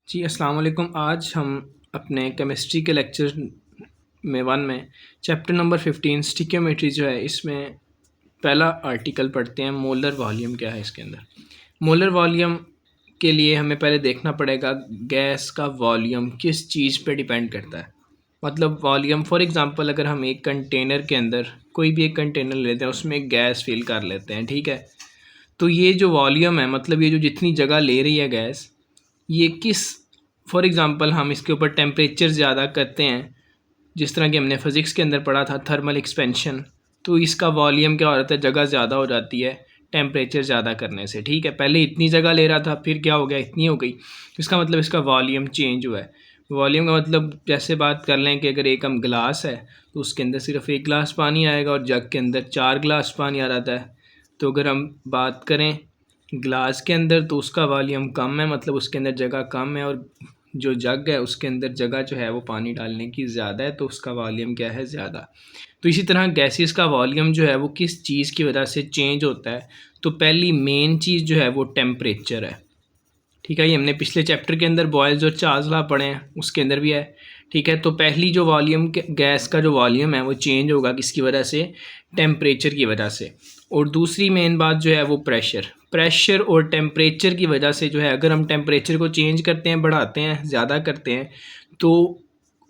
जी, अस्सलाम वालेकुम। आज हम अपने केमिस्ट्री के लेक्चर में 1 में चैप्टर नंबर 15 स्टिकियोमेट्री जो है, इसमें पहला आर्टिकल पढ़ते हैं। मोलर वॉल्यूम क्या है इसके अंदर। मोलर वॉल्यूम के लिए हमें पहले देखना पड़ेगा गैस का वॉल्यूम किस चीज़ पे डिपेंड करता है। मतलब वॉल्यूम, फॉर एग्ज़ाम्पल अगर हम एक कंटेनर के अंदर कोई भी एक कंटेनर लेते हैं, उसमें गैस फिल कर लेते हैं, ठीक है। तो ये जो वॉल्यूम है, मतलब ये जो जितनी जगह ले रही है गैस, ये किस, फॉर एग्ज़ाम्पल हम इसके ऊपर टेम्परेचर ज़्यादा करते हैं, जिस तरह कि हमने फ़िज़िक्स के अंदर पढ़ा था थर्मल एक्सपेंशन, तो इसका वॉल्यूम क्या हो जाता है, जगह ज़्यादा हो जाती है टेम्परेचर ज़्यादा करने से, ठीक है। पहले इतनी जगह ले रहा था, फिर क्या हो गया, इतनी हो गई, इसका मतलब इसका वॉल्यूम चेंज हुआ है। वॉल्यूम का मतलब जैसे बात कर लें कि अगर एक हम गिलास है तो उसके अंदर सिर्फ 1 गिलास पानी आएगा और जग के अंदर 4 गिलास पानी आ जाता है। तो अगर हम बात करें ग्लास के अंदर, तो उसका वॉल्यूम कम है, मतलब उसके अंदर जगह कम है, और जो जग है उसके अंदर जगह जो है वो पानी डालने की ज़्यादा है, तो उसका वॉल्यूम क्या है, ज़्यादा। तो इसी तरह गैसेस का वॉल्यूम जो है वो किस चीज़ की वजह से चेंज होता है। तो पहली मेन चीज़ जो है वो टेम्परेचर है, ठीक है। ये हमने पिछले चैप्टर के अंदर बॉयल्स और चार्ल्स लॉ पढ़े हैं, उसके अंदर भी है, ठीक है। तो पहली जो वॉल्यूम, गैस का जो वॉल्यूम है वो चेंज होगा किसकी वजह से, टेम्परेचर की वजह से। और दूसरी मेन बात जो है वो प्रेशर और टेम्परेचर की वजह से जो है, अगर हम टेम्परेचर को चेंज करते हैं, बढ़ाते हैं, ज़्यादा करते हैं, तो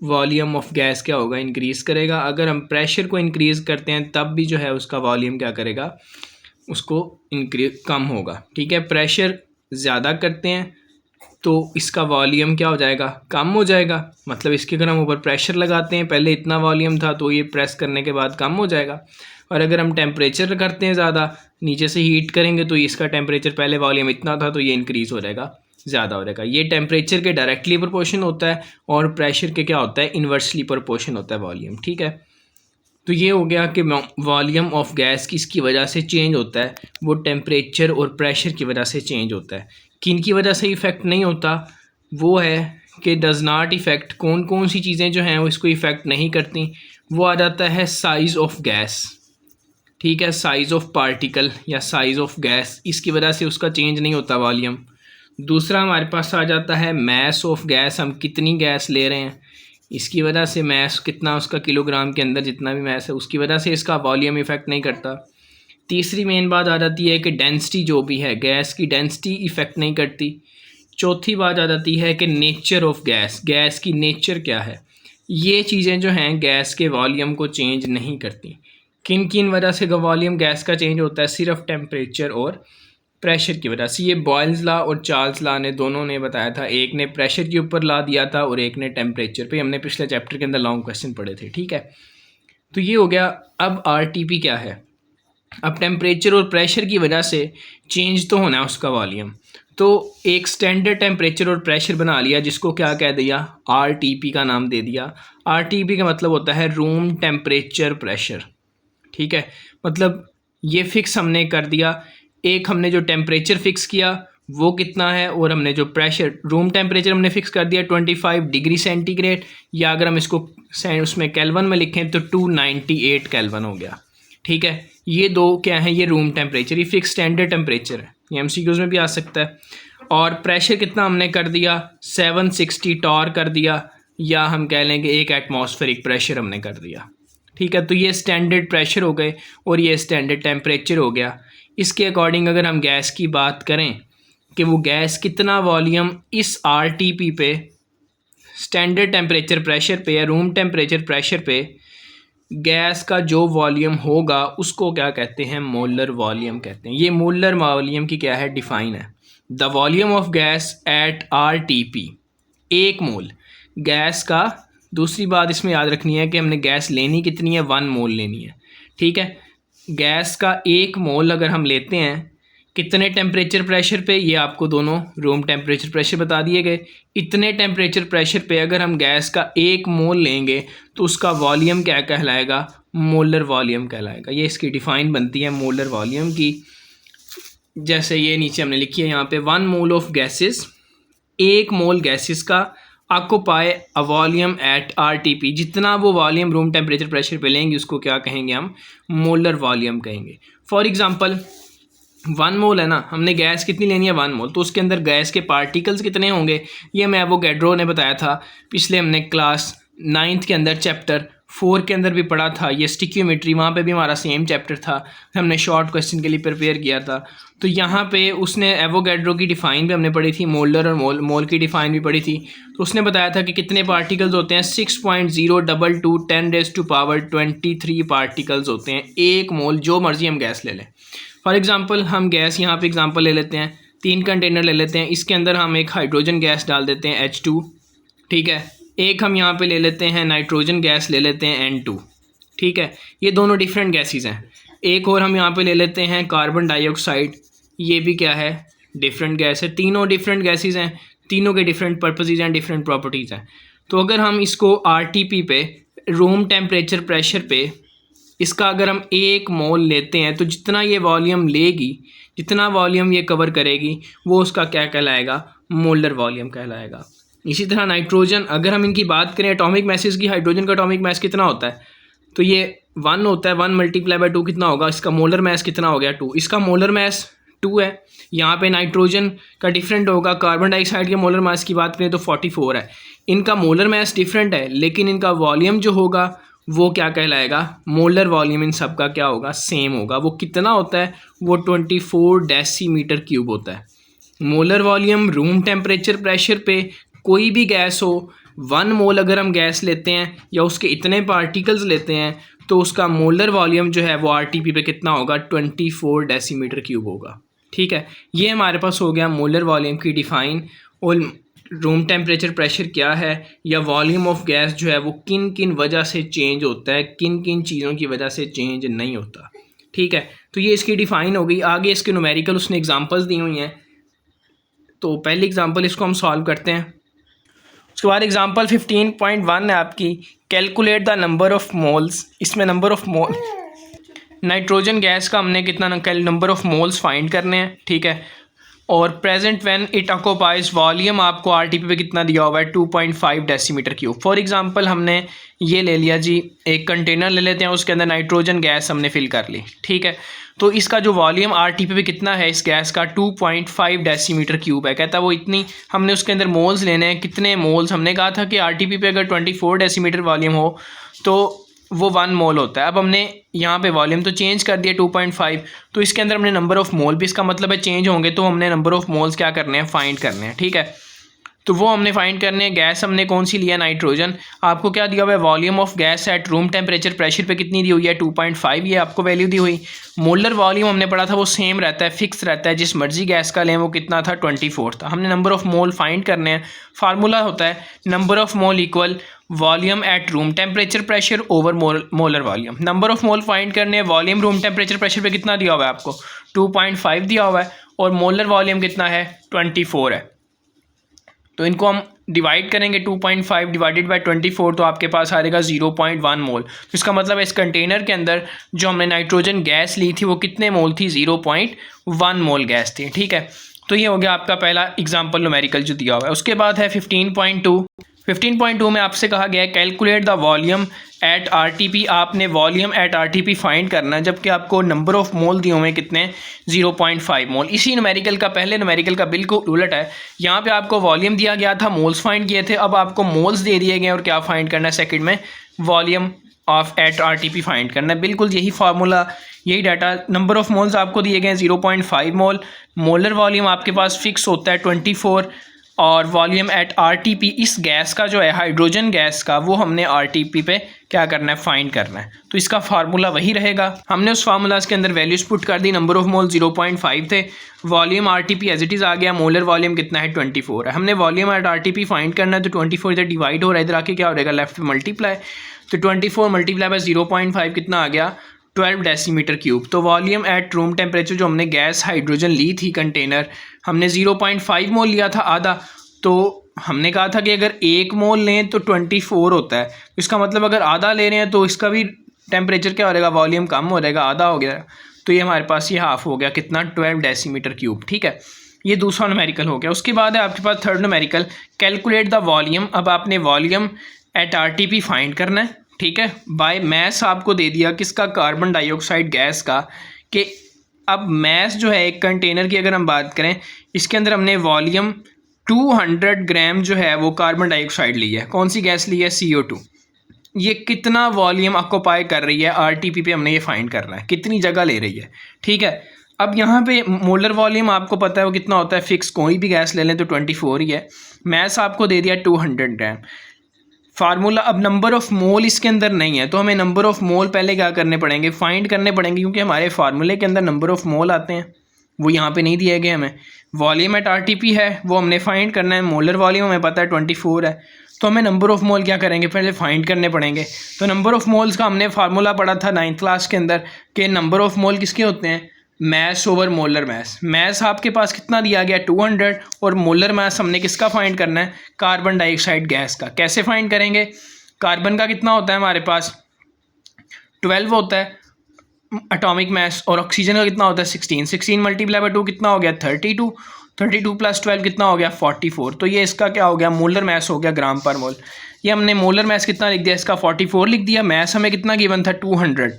वॉल्यूम ऑफ गैस क्या होगा, इंक्रीज़ करेगा। अगर हम प्रेशर को इंक्रीज़ करते हैं तब भी जो है उसका वॉल्यूम क्या करेगा, उसको इंक्रीज कम होगा, ठीक है। प्रेशर ज़्यादा करते हैं तो इसका वॉल्यूम क्या हो जाएगा, कम हो जाएगा। मतलब इसके अगर हम ऊपर प्रेशर लगाते हैं, पहले इतना वॉल्यूम था तो ये प्रेस करने के बाद कम हो जाएगा। और अगर हम टेम्परेचर करते हैं ज़्यादा, नीचे से हीट करेंगे, तो इसका टेम्परेचर, पहले वॉल्यूम इतना था तो ये इंक्रीज़ हो जाएगा, ज़्यादा हो जाएगा। ये टेम्परेचर के डायरेक्टली प्रोपोर्शन होता है, और प्रेशर के क्या होता है, इन्वर्सली प्रोपोर्शन होता है वॉल्यूम, ठीक है। तो ये हो गया कि वॉल्यूम ऑफ गैस किसकी वजह से चेंज होता है, वो टेम्परेचर और प्रेशर की वजह से चेंज होता है। किन की वजह से इफ़ेक्ट नहीं होता, वो है कि डज़ नॉट इफ़ेक्ट, कौन कौन सी चीज़ें जो हैं वो इसको इफ़ेक्ट नहीं करती। वो आ जाता है साइज़ ऑफ गैस, ठीक है, साइज़ ऑफ पार्टिकल या साइज़ ऑफ गैस, इसकी वजह से उसका चेंज नहीं होता वॉल्यूम। दूसरा हमारे पास आ जाता है मैस ऑफ गैस, हम कितनी गैस ले रहे हैं, इसकी वजह से मैस कितना, उसका किलोग्राम के अंदर जितना भी मैस है, उसकी वजह से इसका वॉल्यूम इफ़ेक्ट नहीं करता। तीसरी मेन बात आ जाती है कि डेंसिटी जो भी है, गैस की डेंसिटी इफ़ेक्ट नहीं करती। चौथी बात आ जाती है कि नेचर ऑफ गैस, गैस की नेचर क्या है। ये चीज़ें जो हैं गैस के वॉल्यूम को चेंज नहीं करती। किन किन वजह से वॉल्यूम गैस का चेंज होता है, सिर्फ टेम्परेचर और प्रेशर की वजह से। ये बॉयल्स लॉ और चार्ल्स लॉ ने, दोनों ने बताया था, एक ने प्रेशर के ऊपर ला दिया था और एक ने टेम्परेचर पे। हमने पिछले चैप्टर के अंदर लॉन्ग क्वेश्चन पढ़े थे, ठीक है। तो ये हो गया। अब आरटीपी क्या है, अब टेम्परेचर और प्रेशर की वजह से चेंज तो होना है उसका वॉल्यूम। तो एक स्टैंडर्ड टेम्परेचर और प्रेशर बना लिया, जिसको क्या कह दिया, आरटीपी का नाम दे दिया। आरटीपी का मतलब होता है रूम टेम्परेचर प्रेशर, ठीक है। मतलब ये फिक्स हमने कर दिया, एक हमने जो टेम्परेचर फिक्स किया वो कितना है, और हमने जो प्रेशर, रूम टेम्परेचर हमने फिक्स कर दिया 25 डिग्री सेंटीग्रेड, या अगर हम इसको उसमें केल्विन में लिखें तो 298 केल्विन हो गया, ठीक है। ये दो क्या है, ये रूम टेम्परेचर, ये फिक्स स्टैंडर्ड टेम्परेचर है, ये एमसीक्यूज में भी आ सकता है। और प्रेशर कितना हमने कर दिया, 760 टॉर कर दिया, या हम कह लें कि 1 एटमॉस्फेरिक प्रेशर हमने कर दिया, ठीक है। तो ये स्टैंडर्ड प्रेशर हो गए और ये स्टैंडर्ड टेम्परेचर हो गया। इसके अकॉर्डिंग अगर हम गैस की बात करें कि वो गैस कितना वॉल्यूम इस आरटीपी पे, स्टैंडर्ड टेम्परेचर प्रेशर पे या रूम टेम्परेचर प्रेशर पे गैस का जो वॉल्यूम होगा, उसको क्या कहते हैं, मोलर वॉल्यूम कहते हैं। ये मोलर वॉल्यूम की क्या है, डिफाइन है। The volume of gas at RTP, 1 mole gas का। दूसरी बात इसमें याद रखनी है कि हमने गैस लेनी कितनी है, 1 मोल लेनी है, ठीक है। गैस का 1 मोल अगर हम लेते हैं कितने टेम्परेचर प्रेशर पे, ये आपको दोनों रूम टेम्परेचर प्रेशर बता दिए गए। इतने टेम्परेचर प्रेशर पे अगर हम गैस का 1 मोल लेंगे तो उसका वॉल्यूम क्या कहलाएगा, मोलर वॉल्यूम कहलाएगा। ये इसकी डिफ़ाइन बनती है मोलर वॉल्यूम की, जैसे ये नीचे हमने लिखी है यहाँ पे, 1 mole of gases, 1 mole gases का occupy a volume at RTP, जितना वो वॉल्यूम रूम टेम्परेचर प्रेशर पे लेंगे उसको क्या कहेंगे हम, मोलर वॉल्यूम कहेंगे। फॉर एग्जांपल 1 मोल है ना, हमने गैस कितनी लेनी है 1 मोल, तो उसके अंदर गैस के पार्टिकल्स कितने होंगे ये हमें एवोगैड्रो ने बताया था। पिछले हमने क्लास 9th के अंदर चैप्टर 4 के अंदर भी पढ़ा था ये स्टिक्योमेट्री, वहाँ पे भी हमारा सेम चैप्टर था, हमने शॉर्ट क्वेश्चन के लिए प्रिपेयर किया था। तो यहाँ पे उसने एवोगैड्रो की डिफ़ाइन भी हमने पढ़ी थी, मोल्डर और मोल की डिफ़ाइन भी पढ़ी थी। तो उसने बताया था कि कितने पार्टिकल्स होते हैं 6.022 10⁻23 पार्टिकल्स होते हैं 1 मोल, जो मर्जी हम गैस ले लें। फॉर एग्ज़ाम्पल हम गैस यहाँ पे एग्ज़ाम्पल ले लेते हैं, 3 कंटेनर ले लेते हैं, इसके अंदर हम एक हाइड्रोजन गैस डाल देते हैं H2, ठीक है। एक हम यहाँ पे ले लेते हैं नाइट्रोजन गैस ले लेते हैं N2, ठीक है। ये दोनों डिफरेंट गैसेस हैं। एक और हम यहाँ पे ले लेते हैं कार्बन डाइऑक्साइड, ये भी क्या है डिफरेंट गैस है। तीनों डिफरेंट गैसेस हैं, तीनों के डिफरेंट पर्पसेस हैं, डिफरेंट प्रॉपर्टीज़ हैं। तो अगर हम इसको RTP पे, रूम टेम्परेचर प्रेशर पे, इसका अगर हम 1 मोल लेते हैं तो जितना ये वॉल्यूम लेगी, जितना वॉल्यूम ये कवर करेगी, वो उसका क्या कहलाएगा, मोलर वॉल्यूम कहलाएगा। इसी तरह नाइट्रोजन, अगर हम इनकी बात करें एटॉमिक मैसेज की, हाइड्रोजन का एटॉमिक मैस कितना होता है, तो ये 1 होता है, 1 × 2 कितना होगा, इसका मोलर मैस कितना हो गया 2, इसका मोलर मैस 2 है। यहाँ पे नाइट्रोजन का डिफरेंट होगा, कार्बन डाइऑक्साइड के मोलर मैस की बात करें तो 44 है। इनका मोलर मैस डिफरेंट है, लेकिन इनका वॉल्यूम जो होगा वो क्या कहलाएगा, मोलर वॉल्यूम इन सब का क्या होगा, सेम होगा। वो कितना होता है, वो 24 डेसीमीटर क्यूब होता है। Molar volume room temperature pressure पे कोई भी गैस हो, 1 मोल अगर हम गैस लेते हैं या उसके इतने पार्टिकल्स लेते हैं तो उसका मोलर वॉल्यूम जो है वो RTP पे कितना होगा, 24 डेसीमीटर क्यूब होगा, ठीक है। ये हमारे पास हो गया मोलर वॉल्यूम की डिफ़ाइन। और रूम टेम्परेचर प्रेशर क्या है या वॉल्यूम ऑफ गैस जो है वो किन किन वजह से चेंज होता है, किन किन चीज़ों की वजह से चेंज नहीं होता, ठीक है। तो ये इसकी डिफ़ाइन हो गई। आगे इसके न्यूमेरिकल उसने एग्जांपल्स दी हुई हैं, तो पहली एग्जांपल इसको हम सॉल्व करते हैं। उसके बाद एग्जांपल 15.1 है आपकी, calculate the number of moles. इसमें number of mole, nitrogen gas का हमने कितना नंबर ऑफ मोल्स फाइंड करने हैं, ठीक है। और present when it occupies, volume आपको RTP पे कितना दिया हुआ है, 2.5 डेसीमीटर क्यूब। फॉर एग्जांपल हमने ये ले लिया जी, एक कंटेनर ले लेते हैं, उसके अंदर नाइट्रोजन गैस हमने फिल कर ली, ठीक है। तो इसका जो वॉल्यूम RTP पे कितना है इस गैस का, 2.5 डेसीमीटर क्यूब है। कहता है वो इतनी, हमने उसके अंदर मोल्स लेने हैं, कितने मोल्स, हमने कहा था कि RTP पे अगर 24 डेसीमीटर वॉल्यूम हो तो वो 1 मोल होता है। अब हमने यहाँ पे वॉल्यूम तो चेंज कर दिया 2.5, तो इसके अंदर हमने नंबर ऑफ़ मोल भी, इसका मतलब है चेंज होंगे, तो हमने नंबर ऑफ़ मोल्स क्या करने हैं, फाइंड करने हैं, ठीक है। तो वो हमने फाइंड करने हैं। गैस हमने कौन सी लिया, नाइट्रोजन। आपको क्या दिया हुआ है, volume of gas at room temperature pressure पे कितनी दी हुई है, 2.5, ये आपको वैल्यू दी हुई। मोलर वॉल्यूम हमने पढ़ा था वो सेम रहता है, फिक्स रहता है, जिस मर्जी गैस का लें वो कितना था, 24 था। हमने नंबर ऑफ़ मोल फाइंड करने हैं। फार्मूला होता है number of mole equal volume at room temperature pressure over molar volume. Number of mole find करने हैं, वॉल्यूम रूम टेम्परेचर प्रेशर पे कितना दिया हुआ है आपको, 2.5 दिया हुआ है, और मोलर वॉल्यूम कितना है, 24 है। तो इनको हम डिवाइड करेंगे, 2.5 डिवाइडेड बाई 24, तो आपके पास आ जाएगा 0.1 मोल। तो इसका मतलब है इस कंटेनर के अंदर जो हमने नाइट्रोजन गैस ली थी वो कितने मोल थी, 0.1 मोल गैस थी, ठीक है। तो ये हो गया आपका पहला एग्जाम्पल न्यूमेरिकल जो दिया हुआ है। उसके बाद है 15.2 में आपसे कहा गया है calculate the volume at RTP। आपने वॉल्यूम एट RTP फाइंड करना है, जबकि आपको नंबर ऑफ मोल दिए हुए हैं कितने, 0.5 मोल। इसी न्यूमेरिकल का, पहले न्यूमेरिकल का बिल्कुल उलट है। यहाँ पे आपको वॉल्यूम दिया गया था, मोल्स फाइंड किए थे, अब आपको मोल्स दे दिए गए और क्या फाइंड करना है, सेकंड में volume of at RTP find करना है। बिल्कुल यही फार्मूला, यही डाटा। नंबर ऑफ मोल्स आपको दिए गए हैं 0.5 मोल, मोलर वॉल्यूम आपके पास फिक्स होता है 24, और वॉल्यूम एट RTP इस गैस का जो है, हाइड्रोजन गैस का, वो हमने RTP पे क्या करना है, फाइंड करना है। तो इसका फार्मूला वही रहेगा। हमने उस फार्मूलाज के अंदर वैल्यूज पुट कर दी। नंबर ऑफ मोल 0.5 थे, volume RTP as it is आ गया, मोलर वॉल्यूम कितना है, 24 है। हमने वॉल्यूम एट RTP फाइंड करना है, तो 24 इधर डिवाइड हो रहा है, इधर आके क्या हो जाएगा, लेफ्ट में मल्टीप्लाई। तो 24 मल्टीप्लाई बाय 0.5 कितना आ गया, 12 डेसीमीटर क्यूब। तो वॉल्यूम एट रूम टेम्परेचर जो हमने गैस हाइड्रोजन ली थी कंटेनर, हमने 0.5 मोल लिया था, आधा। तो हमने कहा था कि अगर 1 मोल लें तो 24 होता है, इसका मतलब अगर आधा ले रहे हैं तो इसका भी टेम्परेचर क्या हो जाएगा, वॉल्यूम कम हो जाएगा, आधा हो गया। तो ये हमारे पास ये हाफ हो गया, कितना, 12 डेसीमीटर क्यूब, ठीक है। ये दूसरा न्यूमेरिकल हो गया। उसके बाद है आपके पास third numerical, calculate the volume. अब आपने वॉल्यूम एट RTP फाइंड करना है, ठीक है। बाय मैस आपको दे दिया किसका, कार्बन डाइऑक्साइड गैस का, कि अब मैस जो है एक कंटेनर की अगर हम बात करें, इसके अंदर हमने वॉल्यूम 200 ग्राम जो है वो कार्बन डाइऑक्साइड ली है। कौन सी गैस ली है? CO2। ये कितना वॉल्यूम ऑक्यूपाई कर रही है RTP पे, हमने ये फाइंड करना है, कितनी जगह ले रही है। ठीक है, अब यहाँ पे मोलर वॉल्यूम आपको पता है वो कितना होता है फिक्स, कोई भी गैस ले लें तो 24 ही है। मैस आपको दे दिया 200 ग्राम। फार्मूला, अब नंबर ऑफ़ मोल इसके अंदर नहीं है तो हमें नंबर ऑफ़ मोल पहले क्या करने पड़ेंगे? फाइंड करने पड़ेंगे, क्योंकि हमारे फार्मूले के अंदर नंबर ऑफ़ मोल आते हैं, वो यहाँ पे नहीं दिए गए हमें। वॉल्यूम एट RTP है वो हमने फाइंड करना है, मोलर वॉल्यूम हमें पता है 24 है, तो हमें नंबर ऑफ़ मोल क्या करेंगे? पहले फाइंड करने पड़ेंगे। तो नंबर ऑफ़ मोल्स का हमने फार्मूला पढ़ा था 9th क्लास के अंदर कि नंबर ऑफ़ मोल किसके होते हैं? Mass over molar mass. Mass आपके पास कितना दिया गया? 200, और मोलर मैस हमने किसका फाइंड करना है? कार्बन डाइऑक्साइड गैस का। कैसे फाइंड करेंगे? कार्बन का कितना होता है हमारे पास? 12 होता है एटॉमिक मैस, और ऑक्सीजन का कितना होता है? 16। 16 मल्टीप्लाई बाय 2 कितना हो गया? 32। 32 प्लस 12 कितना हो गया? 44। तो ये इसका क्या हो गया? मोलर मैस हो गया, ग्राम पर मोल। ये हमने मोलर मैस कितना लिख दिया? इसका 44 लिख दिया। मैस हमें कितना गिवन था? 200।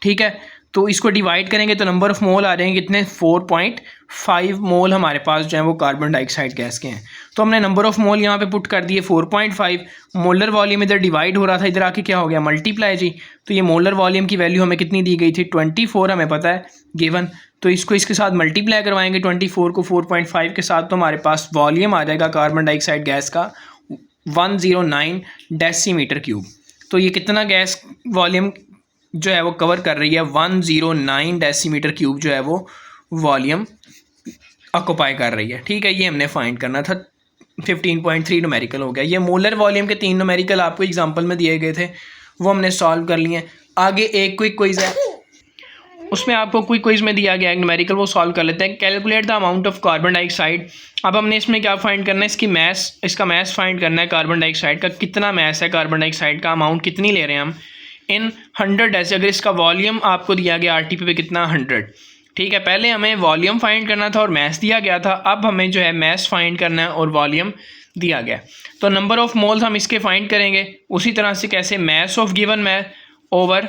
ठीक है, तो इसको डिवाइड करेंगे तो नंबर ऑफ़ मोल आ रहे हैं कितने? 4.5 मोल हमारे पास जो है वो कार्बन डाइऑक्साइड गैस के हैं। तो हमने नंबर ऑफ़ मोल यहाँ पे पुट कर दिए 4.5। मोलर वॉल्यूम इधर डिवाइड हो रहा था, इधर आके क्या हो गया? मल्टीप्लाई जी। तो ये मोलर वॉल्यूम की वैल्यू हमें कितनी दी गई थी? 24 हमें पता है गिवन। तो इसको इसके साथ मल्टीप्लाई करवाएंगे 24 को 4.5 के साथ, तो हमारे पास वॉल्यूम आ जाएगा कार्बन डाइऑक्साइड गैस का 109 डेसीमीटर क्यूब। तो ये कितना गैस वॉल्यूम जो है वो कवर कर रही है? 109 डेसीमीटर क्यूब जो है वो वॉल्यूम ऑक्यूपाई कर रही है। ठीक है, ये हमने फाइंड करना था। 15.3 न्यूमेरिकल हो गया। ये मोलर वॉल्यूम के 3 न्यूमेरिकल आपको एग्जांपल में दिए गए थे, वो हमने सॉल्व कर लिए। आगे एक क्विक क्विज है, उसमें आपको क्विक क्विज में दिया गया है न्यूमेरिकल, वो सॉल्व कर लेते हैं। Calculate the amount of carbon dioxide. अब हमने इसमें क्या फाइंड करना है? इसकी मैस, इसका मैस फाइंड करना है कार्बन डाइऑक्साइड का। कितना मैस है कार्बन डाइऑक्साइड का, अमाउंट कितनी ले रहे हैं हम इन 100 ऐसे। अगर इसका वॉल्यूम आपको दिया गया RTP पे कितना? 100। ठीक है, पहले हमें वॉल्यूम फाइंड करना था और मैस दिया गया था, अब हमें जो है मैस फाइंड करना है और वॉल्यूम दिया गया। तो नंबर ऑफ़ मोल्स हम इसके फाइंड करेंगे उसी तरह से। कैसे? Mass of given mass over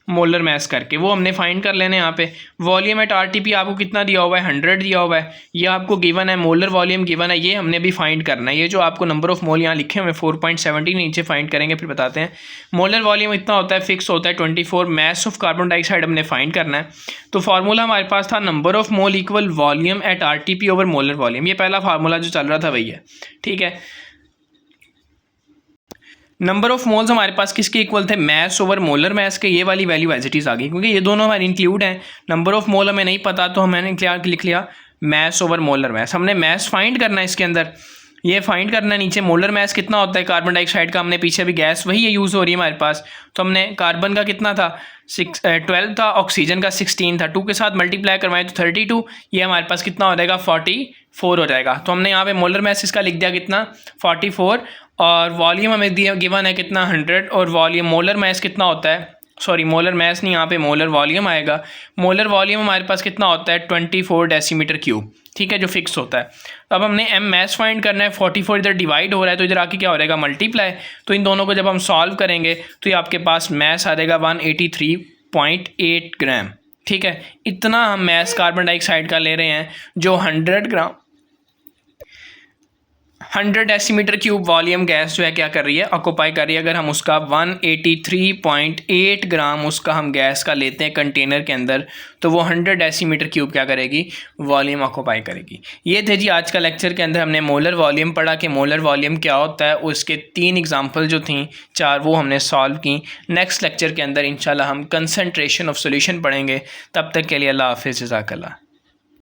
molar mass करके वो हमने फाइंड कर लेने। यहाँ पे वॉल्यूम एट RTP आपको कितना दिया हुआ है? 100 दिया हुआ है, ये आपको गिवन है। मोलर वॉल्यूम गिवन है, ये हमने भी फाइंड करना है। ये जो आपको नंबर ऑफ मोल यहाँ लिखे हुए 4.17 नीचे फाइंड करेंगे, फिर बताते हैं। मोलर वॉल्यूम इतना होता है, फिक्स होता है 24। मैस ऑफ कार्बन डाइऑक्साइड हमने फाइंड करना है। तो फार्मूला हमारे पास था number of mole equal volume at RTP over molar volume. ये पहला फार्मूला जो चल रहा था वही है। ठीक है, नंबर ऑफ मोल्स हमारे पास किसके इक्वल थे? मैस ओवर मोलर मैस के। ये वाली वैल्यू एज इट इज़ आ गई, क्योंकि ये दोनों हमारे इंक्लूड हैं। नंबर ऑफ मोल हमें नहीं पता तो हमने क्या लिख लिया? Mass over molar mass. हमने मैस फाइंड करना है इसके अंदर, ये फाइंड करना है नीचे। मोलर मैस कितना होता है कार्बन डाइऑक्साइड का? हमने पीछे भी गैस वही है यूज़ हो रही है हमारे पास, तो हमने कार्बन का कितना था? 12 था, ऑक्सीजन का 16 था। 2 के साथ मल्टीप्लाई करवाएं तो 32, ये हमारे पास कितना हो जाएगा? 44 हो जाएगा। तो हमने यहाँ पे मोलर मैस इसका लिख दिया कितना? 44, और वॉल्यूम हमें दिया गिवन है कितना? 100, और वॉल्यूम मोलर मैस कितना होता है? सॉरी, मोलर मैस नहीं, यहाँ पे मोलर वॉल्यूम आएगा। मोलर वॉल्यूम हमारे पास कितना होता है? 24 डेसीमीटर क्यूब। ठीक है, जो फिक्स होता है। तो अब हमने एम मैस फाइंड करना है। 44 इधर डिवाइड हो रहा है तो इधर आके क्या हो जाएगा? मल्टीप्लाई। तो इन दोनों को जब हम सॉल्व करेंगे तो ये आपके पास मैस आ जाएगा 183.8 ग्राम। ठीक है, इतना हम मैस कार्बन डाइऑक्साइड का ले रहे हैं, जो 100 डेसीमीटर क्यूब वॉल्यूम गैस जो है क्या कर रही है? ऑक्यूपाई कर रही है। अगर हम उसका 183.8 ग्राम उसका हम गैस का लेते हैं कंटेनर के अंदर, तो वो 100 डेसीमीटर क्यूब क्या करेगी? वॉल्यूम ऑक्यूपाई करेगी। ये थे जी आज का लेक्चर के अंदर हमने मोलर वॉल्यूम पढ़ा कि मोलर वॉल्यूम क्या होता है। उसके 3 एग्जाम्पल जो थी 4 वो हमने सॉल्व की। नेक्स्ट लेक्चर के अंदर इंशाल्लाह हम कंसंट्रेशन ऑफ सोल्यूशन पढ़ेंगे। तब तक के लिए अल्लाह हाफ़िज़, जज़ाकल्लाह।